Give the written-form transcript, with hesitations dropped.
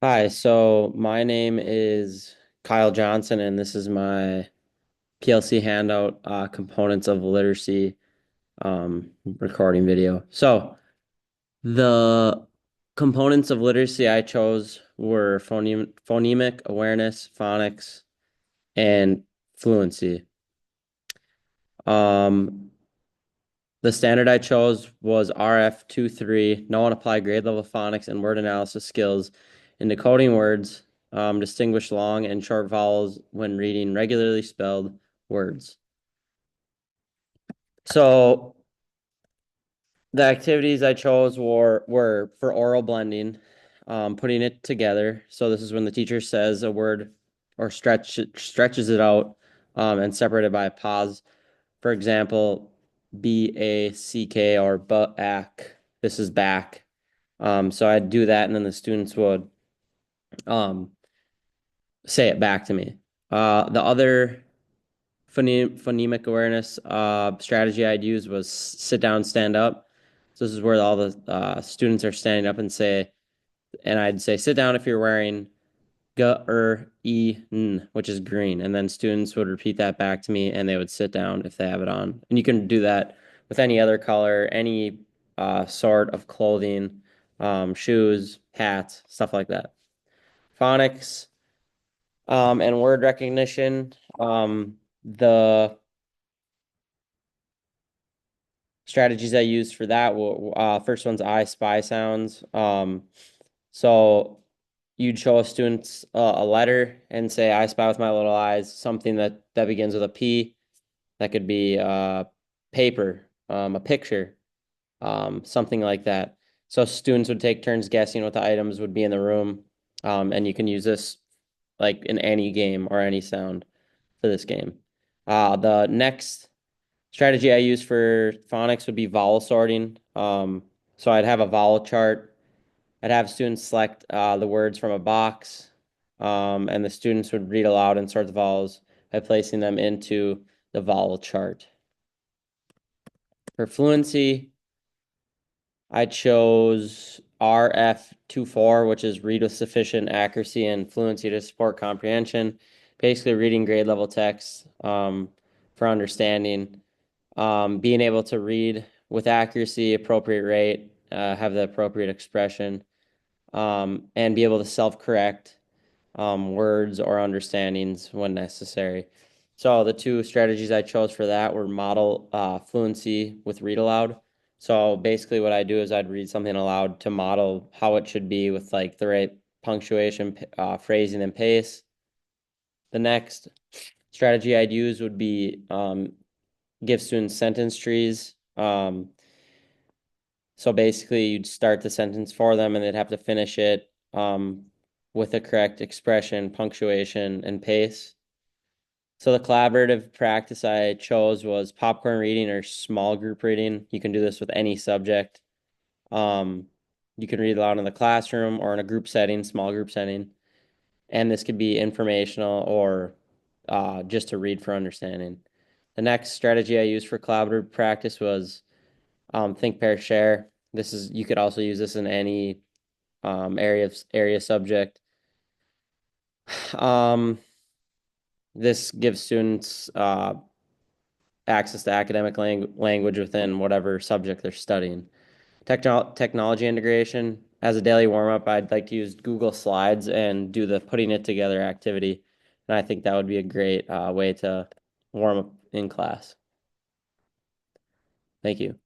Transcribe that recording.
Hi, so my name is Kyle Johnson, and this is my PLC handout, components of literacy, recording video. So the components of literacy I chose were phonemic awareness, phonics, and fluency. Um, the standard I chose was RF 23, know and apply grade level phonics and word analysis skills in decoding words, distinguish long and short vowels when reading regularly spelled words. So the activities I chose were for oral blending, putting it together. So this is when the teacher says a word or stretches it out, and separated by a pause. For example, BACK or back. This is back. So I'd do that, and then the students would um, say it back to me. The other phonemic awareness strategy I'd use was sit down, stand up. So this is where all the students are standing up and I'd say sit down if you're wearing G-E-N, which is green. And then students would repeat that back to me and they would sit down if they have it on. And you can do that with any other color, any sort of clothing, shoes, hats, stuff like that. Phonics, and word recognition. The strategies I used for that first one's I spy sounds. So you'd show students a letter and say, I spy with my little eyes, something that begins with a P. That could be paper, a picture, something like that. So students would take turns guessing what the items would be in the room. And you can use this like in any game or any sound for this game. The next strategy I use for phonics would be vowel sorting. So I'd have a vowel chart. I'd have students select the words from a box, and the students would read aloud and sort the vowels by placing them into the vowel chart. For fluency, I chose RF 24, which is read with sufficient accuracy and fluency to support comprehension. Basically, reading grade level text for understanding, being able to read with accuracy, appropriate rate, have the appropriate expression, and be able to self-correct words or understandings when necessary. So the two strategies I chose for that were model fluency with read aloud. So basically what I do is I'd read something aloud to model how it should be with like the right punctuation, phrasing, and pace. The next strategy I'd use would be give students sentence trees. So basically you'd start the sentence for them and they'd have to finish it with the correct expression, punctuation, and pace. So the collaborative practice I chose was popcorn reading or small group reading. You can do this with any subject. Um, you can read aloud in the classroom or in a group setting, small group setting. And this could be informational or just to read for understanding. The next strategy I used for collaborative practice was think, pair, share. This is you could also use this in any area subject. Um, this gives students access to academic language within whatever subject they're studying. Technology integration. As a daily warm up, I'd like to use Google Slides and do the putting it together activity. And I think that would be a great way to warm up in class. Thank you.